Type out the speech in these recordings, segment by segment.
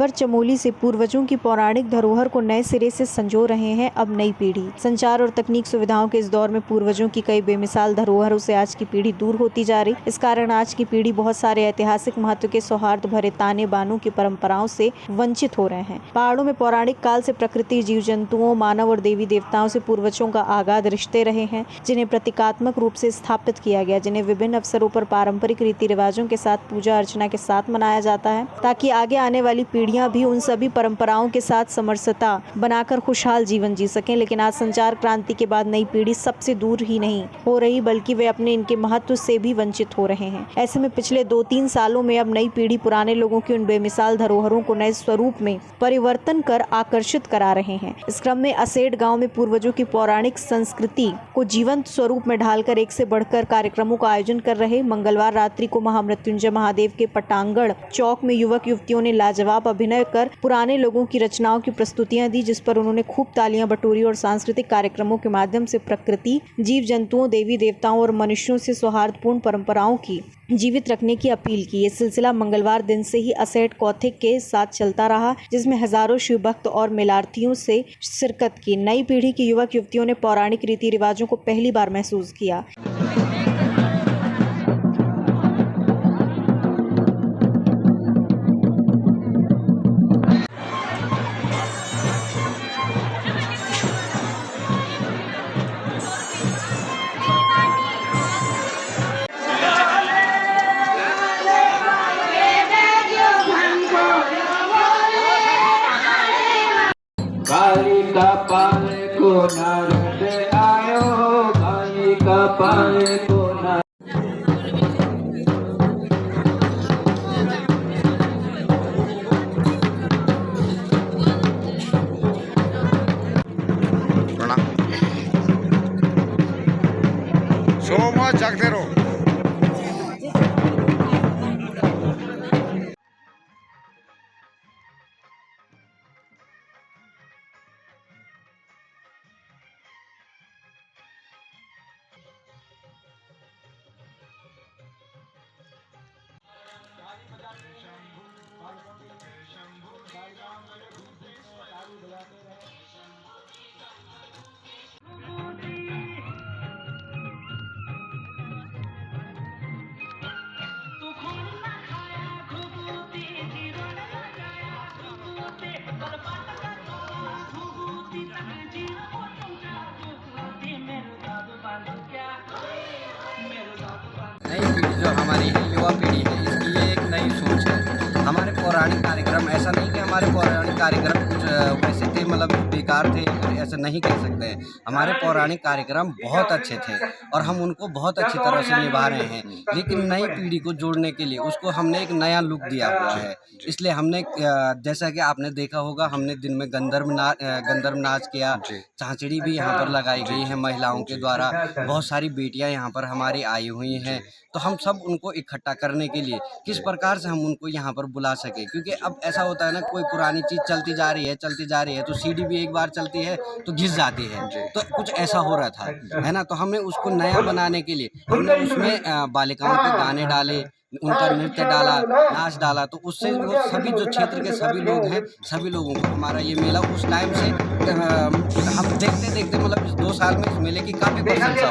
खबर चमोली से। पूर्वजों की पौराणिक धरोहर को नए सिरे से संजो रहे हैं अब नई पीढ़ी। संचार और तकनीक सुविधाओं के इस दौर में पूर्वजों की कई बेमिसाल धरोहरों से आज की पीढ़ी दूर होती जा रही। इस कारण आज की पीढ़ी बहुत सारे ऐतिहासिक महत्व के सौहार्द भरे ताने बानों की परंपराओं से वंचित हो रहे हैं। पहाड़ों में पौराणिक काल से प्रकृति, जीव जंतुओं, मानव और देवी देवताओं से पूर्वजों का आगाध रिश्ते रहे हैं, जिन्हें प्रतीकात्मक रूप से स्थापित किया गया, जिन्हें विभिन्न अवसरों पर पारंपरिक रीति रिवाजों के साथ पूजा अर्चना के साथ मनाया जाता है, ताकि आगे आने वाली पीढ़ियां भी उन सभी परंपराओं के साथ समरसता बनाकर खुशहाल जीवन जी सकें। लेकिन आज संचार क्रांति के बाद नई पीढ़ी सबसे दूर ही नहीं हो रही, बल्कि वे अपने इनके महत्व से भी वंचित हो रहे हैं। ऐसे में पिछले 2-3 सालों में अब नई पीढ़ी पुराने लोगों की उन बेमिसाल धरोहरों को नए स्वरूप में परिवर्तन कर आकर्षित करा रहे हैं। इस क्रम में असेड गाँव में पूर्वजों की पौराणिक संस्कृति को जीवंत स्वरूप में ढालकर एक से बढ़कर कार्यक्रमों का आयोजन कर रहे। मंगलवार रात्रि को महामृत्युंजय महादेव के पटांगण चौक में युवक युवतियों ने लाजवाब अभिनय कर पुराने लोगों की रचनाओं की प्रस्तुतियां दी, जिस पर उन्होंने खूब तालियां बटोरी और सांस्कृतिक कार्यक्रमों के माध्यम से प्रकृति, जीव जंतुओं, देवी देवताओं और मनुष्यों से सौहार्दपूर्ण परंपराओं की जीवित रखने की अपील की। ये सिलसिला मंगलवार दिन से ही असेट कौथिक के साथ चलता रहा, जिसमें हजारों शिव भक्त और मेलार्थियों से शिरकत की। नई पीढ़ी की युवक युवतियों ने पौराणिक रीति रिवाजों को पहली बार महसूस किया। कालिका पाले को नारद आयो, कालिका पाले को सोमा जागते रहो। नई पीढ़ी जो हमारी है, युवा पीढ़ी है, इसकी ये एक नई सोच है। हमारे पौराणिक कार्यक्रम, ऐसा नहीं कि हमारे पौराणिक कार्यक्रम कुछ वैसे थे, मतलब बेकार थे, ऐसा नहीं कह सकते हैं। हमारे पौराणिक कार्यक्रम बहुत अच्छे थे और हम उनको बहुत अच्छी तरह से निभा रहे हैं। लेकिन नई पीढ़ी को जोड़ने के लिए उसको हमने एक नया लुक दिया हुआ है। इसलिए हमने, जैसा कि आपने देखा होगा, हमने दिन में गंधर्व नाच किया, झांचड़ी भी यहाँ पर लगाई गई है महिलाओं के द्वारा। बहुत सारी बेटियाँ यहाँ पर हमारी आई हुई हैं। तो हम सब उनको इकट्ठा करने के लिए किस प्रकार से हम उनको यहाँ पर बुला सके, क्योंकि अब ऐसा होता है ना, कोई पुरानी चीज़ चलती जा रही है तो सीडी भी एक बार चलती है तो घिस जाती है। तो कुछ ऐसा हो रहा था, है ना। तो हमने उसको नया बनाने के लिए हमने उसमें बालिकाओं के गाने डाले, उनका नृत्य डाला, नाच डाला। तो उससे वो सभी जो क्षेत्र के सभी लोग हैं, सभी लोगों को हमारा ये मेला उस टाइम से हम देखते मतलब इस 2 साल में इस मेले की काफ़ी प्रशंसा हो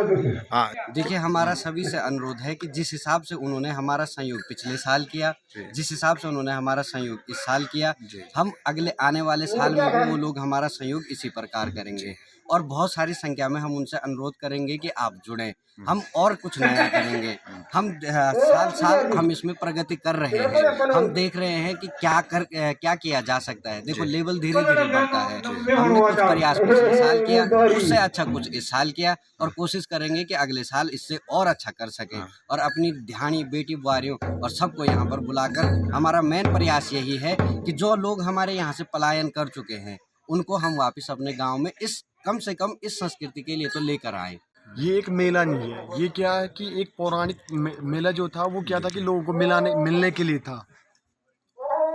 गई है। देखिए, हमारा सभी से अनुरोध है कि जिस हिसाब से उन्होंने हमारा सहयोग पिछले साल किया, जिस हिसाब से उन्होंने हमारा सहयोग इस साल किया, हम अगले आने वाले साल में भी वो लोग हमारा सहयोग इसी प्रकार करेंगे। और बहुत सारी संख्या में हम उनसे अनुरोध करेंगे कि आप जुड़ें, हम और कुछ नया करेंगे। हम साल हम इसमें प्रगति कर रहे हैं। हम देख रहे हैं कि क्या किया जा सकता है। देखो, लेवल धीरे धीरे बढ़ता है। हमने कुछ प्रयास पिछले साल किया, उससे अच्छा कुछ इस साल किया, और कोशिश करेंगे कि अगले साल इससे और अच्छा कर सकें। और अपनी ध्यानी बेटी बुआरियों और सबको यहाँ पर बुलाकर, हमारा मेन प्रयास यही है कि जो लोग हमारे यहाँ से पलायन कर चुके हैं, उनको हम वापस अपने गाँव में कम से कम इस संस्कृति के लिए तो लेकर आए। ये एक मेला नहीं है, ये क्या है कि एक पौराणिक मेला जो था वो क्या था कि लोगों को मिलने के लिए था।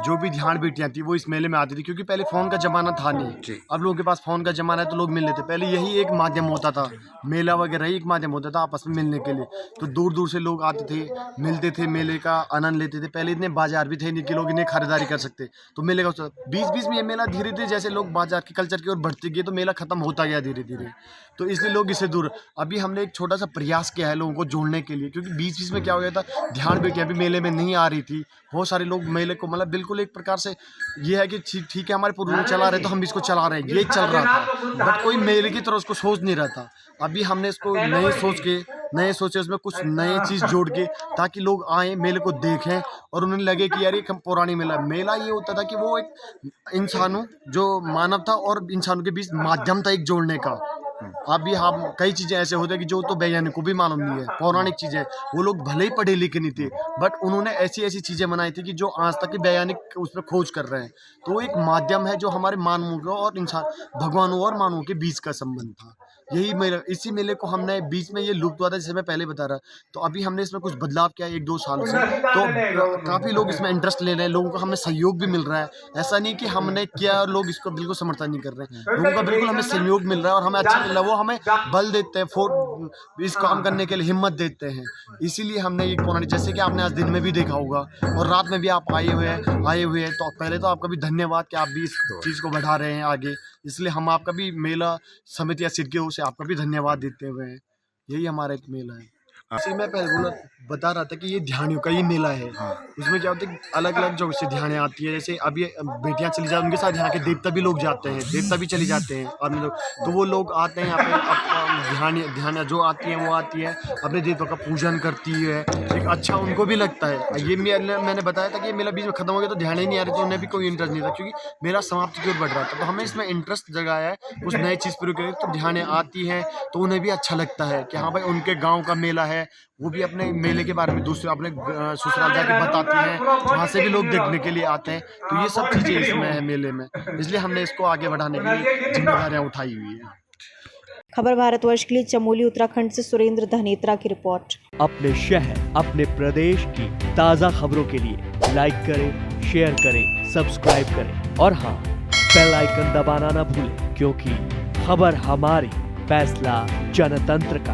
जो भी ध्यान बेटियां थी वो इस मेले में आती थी, क्योंकि पहले फ़ोन का ज़माना था नहीं। अब लोगों के पास फ़ोन का ज़माना है तो लोग मिल लेते। पहले यही एक माध्यम होता था, मेला वगैरह ही एक माध्यम होता था आपस में मिलने के लिए। तो दूर दूर से लोग आते थे, मिलते थे, मेले का आनंद लेते थे। पहले इतने बाजार भी थे नहीं कि लोग इन्हें खरीदारी कर सकते, तो मेले का बीच बीच में ये मेला धीरे धीरे जैसे लोग बाजार के कल्चर की ओर बढ़ते गए तो मेला खत्म होता गया धीरे धीरे। तो इसलिए लोग इससे दूर। अभी हमने एक छोटा सा प्रयास किया है लोगों को जोड़ने के लिए, क्योंकि बीच बीच में क्या हो गया था, ध्यान बेटियां भी मेले में नहीं आ रही थी। बहुत सारे लोग मेले को मतलब बिल्कुल एक प्रकार से ये है कि ठीक है हमारे पूर्वज चला रहे तो हम भी इसको चला रहे हैं, ये चल रहा था। बट कोई मेले की तरह उसको सोच नहीं रहा था। अभी हमने इसको नए सोचे उसमें कुछ नए चीज़ जोड़ के, ताकि लोग आएँ मेले को देखें और उन्हें लगे कि यार ये पुरानी मेला ये होता था कि वो एक इंसानों जो मानव था और इंसानों के बीच माध्यम था एक जोड़ने का। अभी हम कई चीज़ें ऐसे होते हैं कि जो तो वैज्ञानिक को भी मालूम नहीं है, पौराणिक चीज़ें। वो लोग भले ही पढ़े लिखे नहीं थे, बट उन्होंने ऐसी चीज़ें बनाई थी कि जो आज तक के वैज्ञानिक उस पर खोज कर रहे हैं। तो एक माध्यम है जो हमारे मानवों और इंसान, भगवानों और मानवों के बीच का संबंध था। यही मेला, इसी मेले को हमने बीच में ये लुप्त हुआ था जैसे मैं पहले बता रहा। तो अभी हमने इसमें कुछ बदलाव किया 1-2 सालों से, तो काफ़ी लोग इसमें इंटरेस्ट ले रहे हैं। लोगों को हमें सहयोग भी मिल रहा है। ऐसा नहीं कि हमने किया और लोग इसको बिल्कुल समर्थन नहीं कर रहे हैं। लोगों का बिल्कुल हमें सहयोग मिल रहा है और हमें अच्छा मिल रहा है। वो हमें बल देते हैं, इस काम करने के लिए हिम्मत देते हैं। इसीलिए हमने ये पुरानी, जैसे कि आपने आज दिन में भी देखा होगा और रात में भी आप आए हुए हैं, तो पहले तो आपका भी धन्यवाद कि आप भी इस चीज़ को बढ़ा रहे हैं आगे। इसलिए हम आपका भी मेला समिति या सिरके से आपका भी धन्यवाद देते हुए हैं। यही हमारा एक मेला है। जैसे मैं पहले बता रहा था कि ये ध्यानियों का ही मेला है। उसमें क्या होता है, अलग अलग जगह से ध्यानें आती है। जैसे अब ये बेटियां चली जाती, उनके साथ यहाँ के देवता भी लोग जाते हैं, देवता भी चली जाते हैं और लोग, तो वो लोग आते हैं यहाँ पे। ध्यान जो आती है वो आती है अपने देवता का पूजन करती है। एक अच्छा उनको भी लगता है। ये मैंने बताया था कि ये मेला बीच में खत्म हो गया तो ध्यान ही नहीं आ रही, तो उन्हें भी कोई इंटरेस्ट नहीं था, क्योंकि मेरा समाप्ति की ओर बढ़ रहा था। तो हमें इसमें इंटरेस्ट जगाया है, कुछ नई चीज़ पूरी करें। तो ध्यानें आती हैं तो उन्हें भी अच्छा लगता है कि हाँ भाई उनके गाँव का मेला है। वो भी अपने मेले के बारे में दूसरे अपने ससुराल जाके बताती हैं, वहाँ से भी लोग देखने के लिए आते हैं। तो ये सब चीज़ें इसमें है मेले में, इसलिए हमने इसको आगे बढ़ाने के लिए जिम्मेदारियाँ उठाई हुई है। खबर भारतवर्ष के लिए चमोली उत्तराखंड से सुरेंद्र धनेत्रा की रिपोर्ट। अपने शहर, अपने प्रदेश की ताज़ा खबरों के लिए लाइक करें, शेयर करें, सब्सक्राइब करें और हाँ, बेल आइकन दबाना ना भूलें, क्योंकि खबर हमारी, फैसला जनतंत्र का।